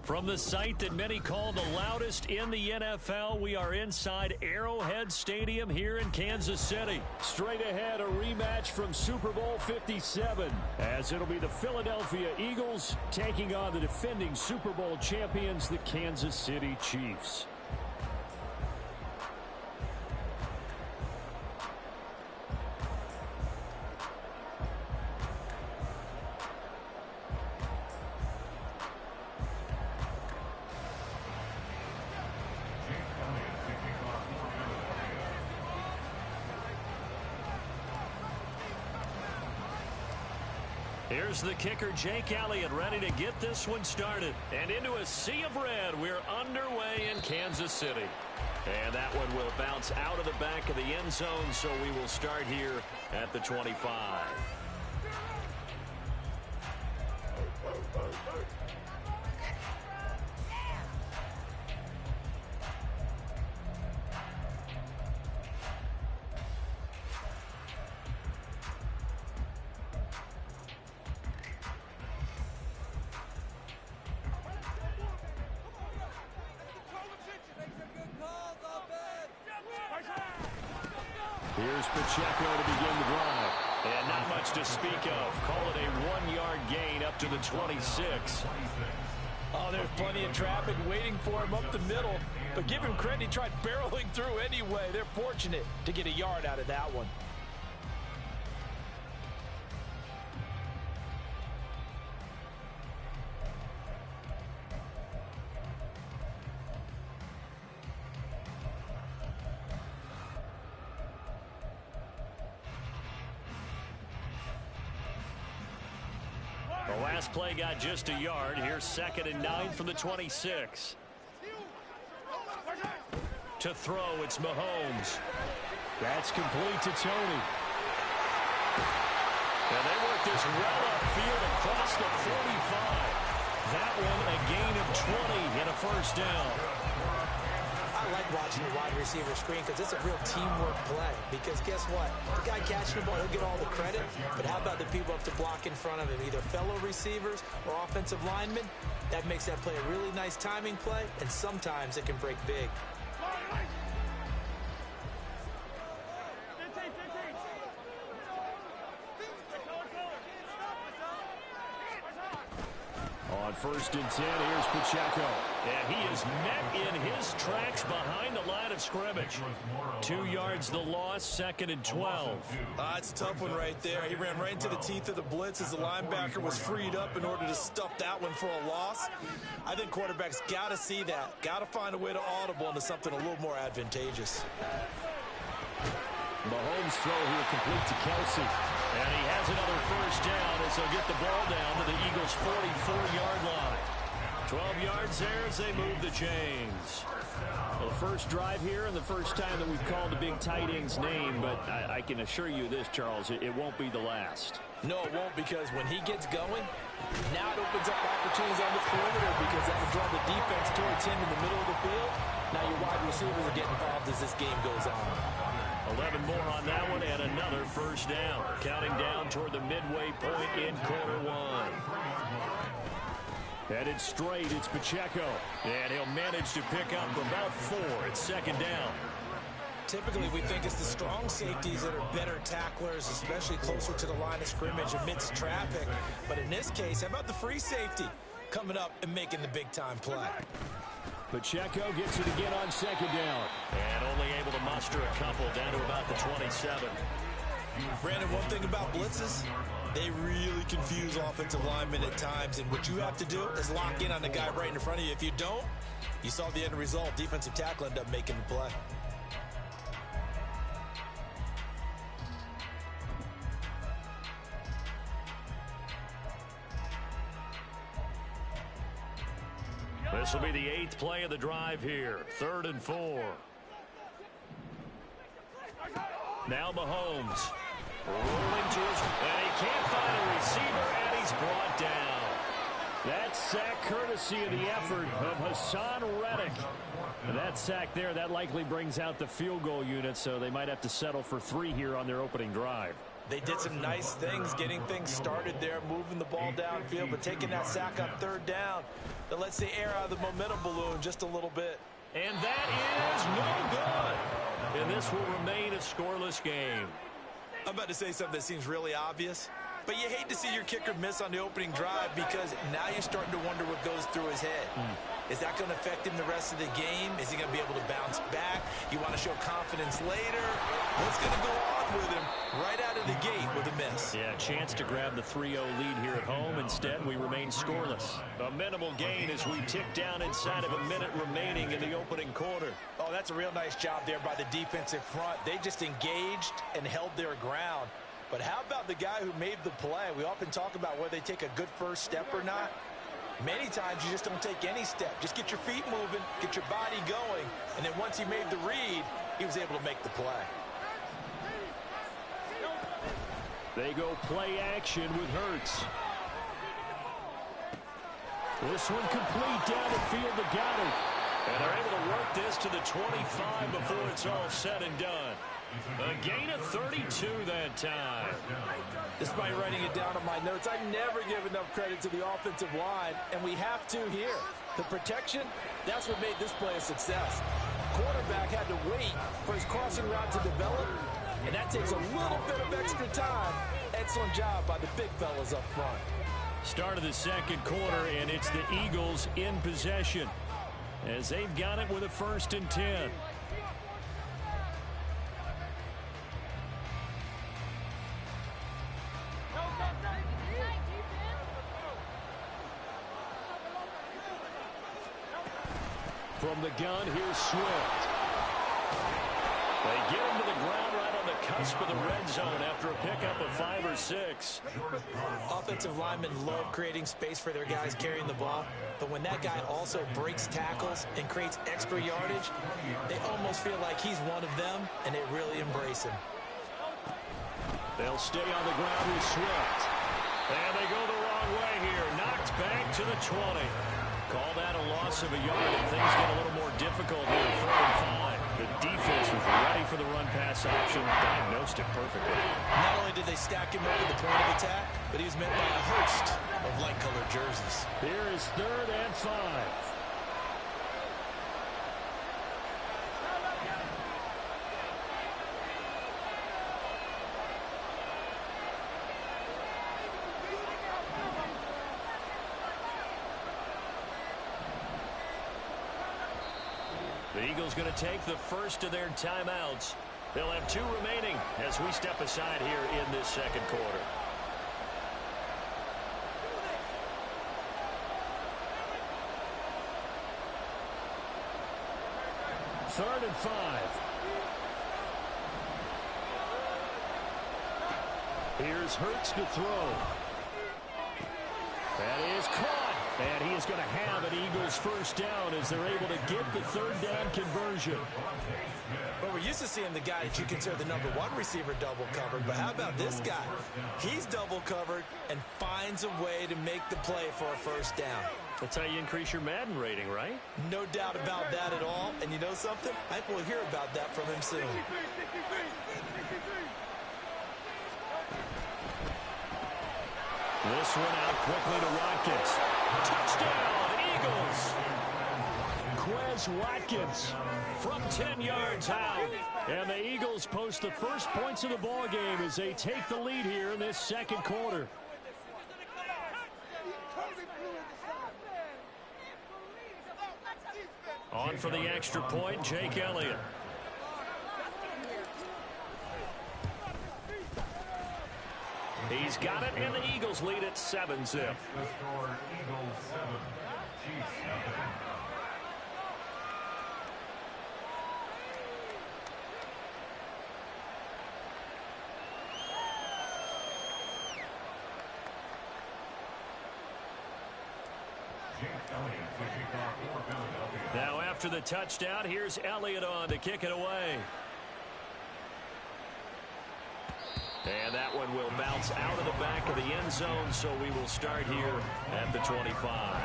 From the site that many call the loudest in the NFL, we are inside Arrowhead Stadium here in Kansas City. Straight ahead, a rematch from Super Bowl 57, as it'll be the Philadelphia Eagles taking on the defending Super Bowl champions, the Kansas City Chiefs. Here's the kicker, Jake Elliott, ready to get this one started. And into a sea of red, we're underway in Kansas City. And that one will bounce out of the back of the end zone, so we will start here at the 25. Here's Pacheco to begin the drive. And not much to speak of. Call it a 1-yard gain up to the 26. Oh, there's plenty of traffic waiting for him up the middle. But give him credit, he tried barreling through anyway. They're fortunate to get a yard out of that one. The last play got just a yard. Here's 2nd and 9 from the 26. To throw, it's Mahomes. That's complete to Tony. And they work this well upfield across the 45. That one a gain of 20 and a first down. I like watching the wide receiver screen because it's a real teamwork play. Because guess what? The guy catching the ball, he'll get all the credit. But how about the people up to block in front of him, either fellow receivers or offensive linemen? That makes that play a really nice timing play, and sometimes it can break big. On 1st and 10, here's Pacheco. And he is met in his tracks behind the line of scrimmage. 2 yards the loss, 2nd and 12. It's a tough one right there. He ran right into the teeth of the blitz as the linebacker was freed up in order to stuff that one for a loss. I think quarterbacks got to see that. Got to find a way to audible into something a little more advantageous. Mahomes' throw here complete to Kelsey. And he has another first down as they'll get the ball down to the Eagles' 44-yard line. 12 yards there as they move the chains. Well, the first drive here and the first time that we've called the big tight end's name, but I can assure you this, Charles, it won't be the last. No, it won't, because when he gets going, now it opens up opportunities on the perimeter because that will draw the defense towards him in the middle of the field. Now your wide receivers are getting involved as this game goes on. 11 more on that one and another first down. Counting down toward the midway point in quarter one. Headed straight, it's Pacheco. And he'll manage to pick up about 4. It's 2nd down. Typically, we think it's the strong safeties that are better tacklers, especially closer to the line of scrimmage amidst traffic. But in this case, how about the free safety coming up and making the big-time play? Pacheco gets it again on 2nd down. And only able to muster a couple down to about the 27. Brandon, one thing about blitzes, they really confuse offensive linemen at times. And what you have to do is lock in on the guy right in front of you. If you don't, you saw the end result. Defensive tackle ended up making the play. This will be the 8th play of the drive here. 3rd and 4. Now Mahomes. Rolling to his, and he can't find a receiver, and he's brought down. That sack courtesy of the effort of Hassan Reddick. And that sack there, that likely brings out the field goal unit, so they might have to settle for 3 here on their opening drive. They did some nice things, getting things started there, moving the ball downfield, but taking that sack on third down that lets the air out of the momentum balloon just a little bit. And that is no good. And this will remain a scoreless game. I'm about to say something that seems really obvious, but you hate to see your kicker miss on the opening drive because now you're starting to wonder what goes through his head. Is that going to affect him the rest of the game? Is he going to be able to bounce back? You want to show confidence later? What's going to go on with him right out of the gate with a miss? Yeah, chance to grab the 3-0 lead here at home. Instead, we remain scoreless. A minimal gain as we tick down inside of a minute remaining in the opening quarter. Oh, that's a real nice job there by the defensive front. They just engaged and held their ground. But how about the guy who made the play? We often talk about whether they take a good first step or not. Many times you just don't take any step. Just get your feet moving, get your body going, and then once he made the read, he was able to make the play. They go play action with Hurts. This one complete down the field to Goddard. And they're able to work this to the 25 before it's all said and done. A gain of 32 that time. Despite writing it down on my notes, I never give enough credit to the offensive line, and we have to here. The protection, that's what made this play a success. Quarterback had to wait for his crossing route to develop, and that takes a little bit of extra time. Excellent job by the big fellas up front. Start of the second quarter, and it's the Eagles in possession as they've got it with a 1st and 10. From the gun, here's Swift. They get him to the ground right on the cusp of the red zone after a pickup of 5 or 6. Offensive linemen love creating space for their guys carrying the ball, but when that guy also breaks tackles and creates extra yardage, they almost feel like he's one of them, and they really embrace him. They'll stay on the ground with Swift. And they go the wrong way here. Knocked back to the 20. Call that a loss of a yard, and things get a little more difficult here. 4th and 5. The defense was ready for the run-pass option, diagnosed it perfectly. Not only did they stack him over the point of attack, but he was met by a host of light-colored jerseys. Here is 3rd and 5. The Eagles going to take the first of their timeouts. They'll have 2 remaining as we step aside here in this second quarter. Third and 5. Here's Hurts to throw. That is caught. And he is going to have an Eagles first down as they're able to get the 3rd down conversion. Well, we're used to seeing the guy that you consider the #1 receiver double covered, but how about this guy? He's double covered and finds a way to make the play for a first down. That's how you increase your Madden rating, right? No doubt about that at all. And you know something? I think we'll hear about that from him soon. This one out quickly to Watkins. Touchdown, Eagles! Quez Watkins from 10 yards out. And the Eagles post the first points of the ball game as they take the lead here in this second quarter. On for the extra point, Jake Elliott. He's got it, and the Eagles lead at 7-zip. Now after the touchdown, here's Elliott on to kick it away. And that one will bounce out of the back of the end zone, so we will start here at the 25.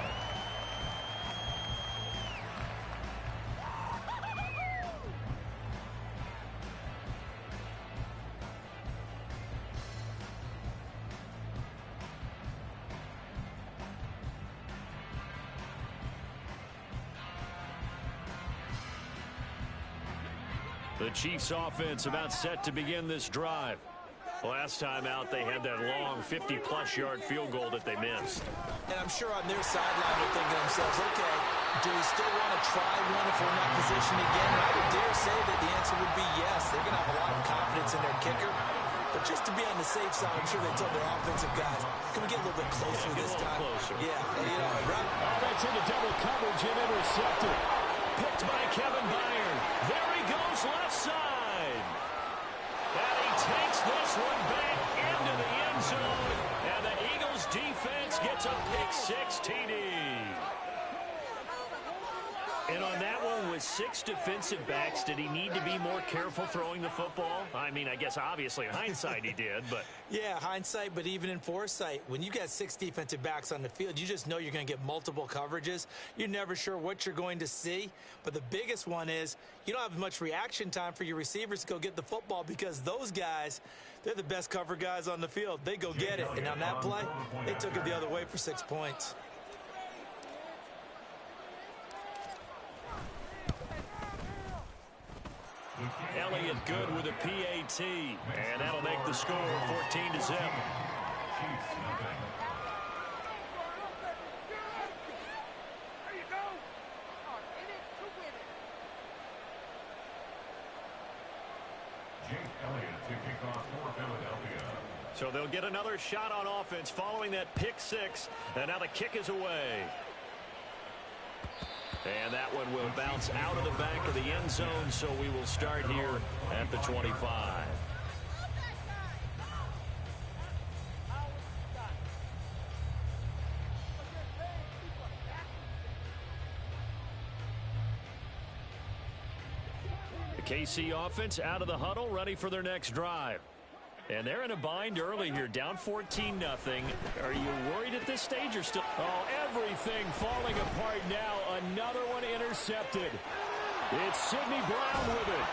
The Chiefs offense about set to begin this drive. Last time out, they had that long 50-plus yard field goal that they missed. And I'm sure on their sideline they're thinking to themselves, okay, do we still want to try one if we're in that position again? And I would dare say that the answer would be yes. They're going to have a lot of confidence in their kicker. But just to be on the safe side, I'm sure they told their offensive guys, can we get a little bit closer this time? Closer. Yeah, and you know, right? Oh, that's into double coverage and intercepted. Picked by Kevin Byard. There he goes, left side. And he takes this one back into the end zone. And the Eagles defense gets a pick-6 TD. And on that one, with 6 defensive backs, did he need to be more careful throwing the football? I mean, I guess obviously in hindsight he did, but... Yeah, hindsight, but even in foresight, when you got 6 defensive backs on the field, you just know you're going to get multiple coverages. You're never sure what you're going to see. But the biggest one is you don't have much reaction time for your receivers to go get the football because those guys, they're the best cover guys on the field. They go get it. And on that play, they took it the other way for 6 points. Elliott good with a PAT, and that'll make the score 14-0. So they'll get another shot on offense following that pick-6, and now the kick is away. And that one will bounce out of the back of the end zone, so we will start here at the 25. The KC offense out of the huddle, ready for their next drive. And they're in a bind early here, down 14-0. Are you worried at this stage or still? Oh, everything falling apart now. Another one intercepted. It's Sidney Brown with it.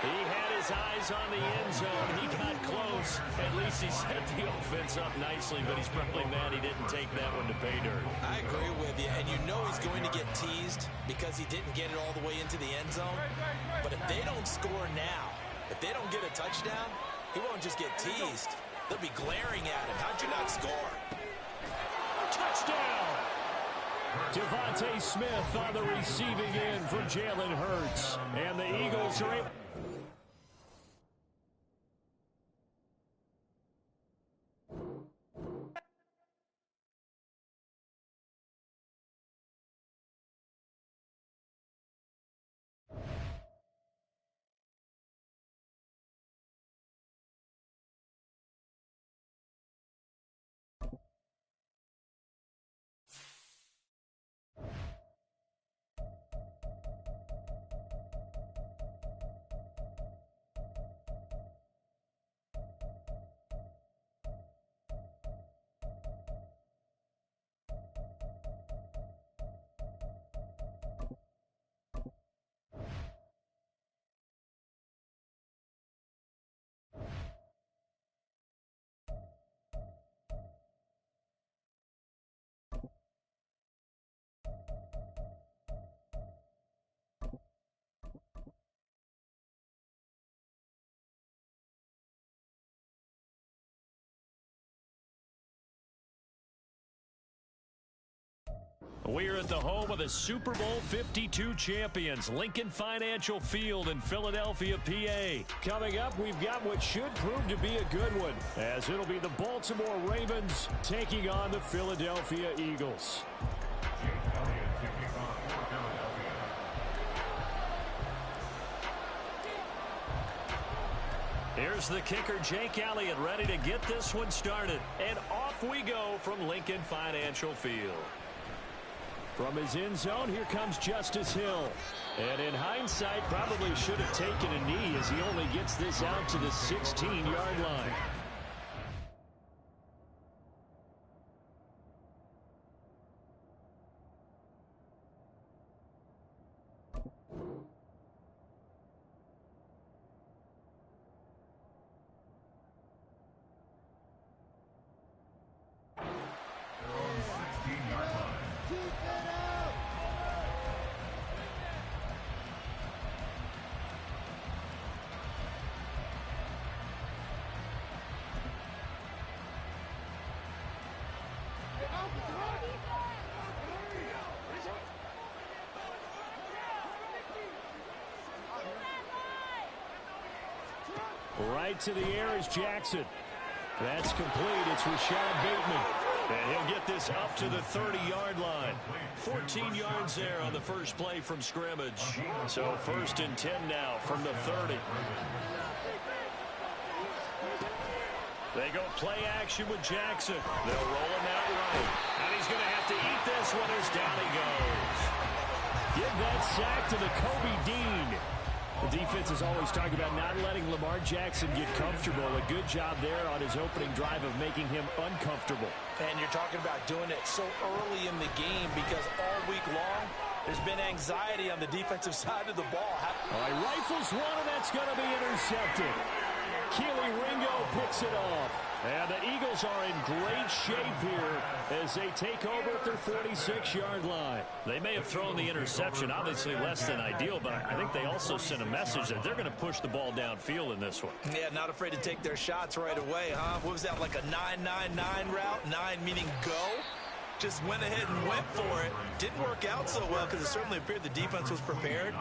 He had his eyes on the end zone. He got close. At least he set the offense up nicely, but he's probably mad he didn't take that one to pay dirt. I agree with you, and you know he's going to get teased because he didn't get it all the way into the end zone. But if they don't score now, if they don't get a touchdown, he won't just get teased. They'll be glaring at him. How'd you not score? Touchdown! Devontae Smith on the receiving end from Jalen Hurts. And the Eagles are able... We're at the home of the Super Bowl 52 champions, Lincoln Financial Field in Philadelphia, PA. Coming up, we've got what should prove to be a good one, as it'll be the Baltimore Ravens taking on the Philadelphia Eagles. Here's the kicker, Jake Elliott, ready to get this one started. And off we go from Lincoln Financial Field. From his end zone, here comes Justice Hill. And in hindsight, probably should have taken a knee as he only gets this out to the 16-yard line. Right to the air is Jackson. That's complete. It's Rashad Bateman. And he'll get this up to the 30-yard line. 14 yards there on the first play from scrimmage. So 1st and 10 now from the 30. They go play action with Jackson. They'll roll him out right. And he's going to have to eat this one as down he goes. Give that sack to the Kobe Dean. The defense is always talking about not letting Lamar Jackson get comfortable. A good job there on his opening drive of making him uncomfortable. And you're talking about doing it so early in the game because all week long there's been anxiety on the defensive side of the ball. He rifles one, and that's going to be intercepted. Keely Ringo picks it off. And the Eagles are in great shape here as they take over at their 46-yard line. They may have thrown the interception, obviously less than ideal, but I think they also sent a message that they're going to push the ball downfield in this one. Yeah, not afraid to take their shots right away, huh? What was that, like a 9-9-9 route? 9 meaning go? Just went ahead and went for it. Didn't work out so well because it certainly appeared the defense was prepared.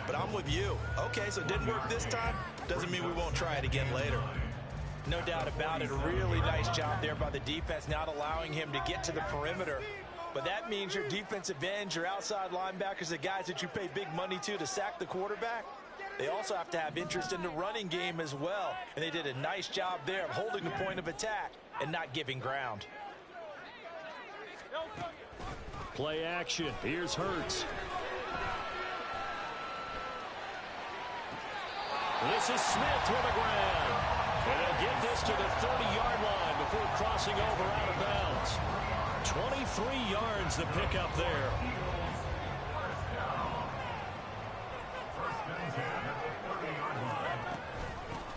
But I'm with you. Okay, so it didn't work this time. Doesn't mean we won't try it again later. No doubt about it. A really nice job there by the defense, not allowing him to get to the perimeter. But that means your defensive ends, your outside linebackers, the guys that you pay big money to sack the quarterback, they also have to have interest in the running game as well. And they did a nice job there of holding the point of attack and not giving ground. Play action. Here's Hurts. This is Smith with the ground. And they'll get this to the 30-yard line before crossing over out of bounds. 23 yards the pickup there.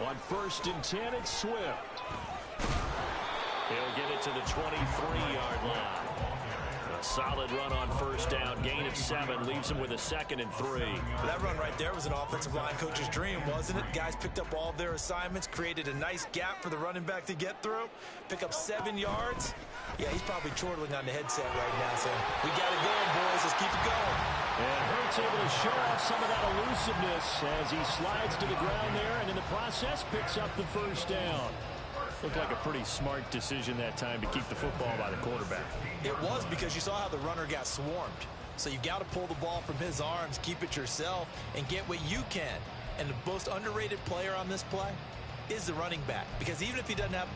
On 1st and 10, it's Swift. He'll get it to the 23-yard line. A solid run on 1st down. Gain of 7 leaves him with a 2nd and 3. That run right there was an offensive line coach's dream, wasn't it? Guys picked up all of their assignments, created a nice gap for the running back to get through, pick up 7 yards. Yeah, he's probably chortling on the headset right now saying, we got it going, boys. Let's keep it going. And Hurts able to show off some of that elusiveness as he slides to the ground there, and in the process picks up the 1st down. Looked like a pretty smart decision that time to keep the football by the quarterback. It was, because you saw how the runner got swarmed. So you've got to pull the ball from his arms, keep it yourself, and get what you can. And the most underrated player on this play is the running back. Because even if he doesn't have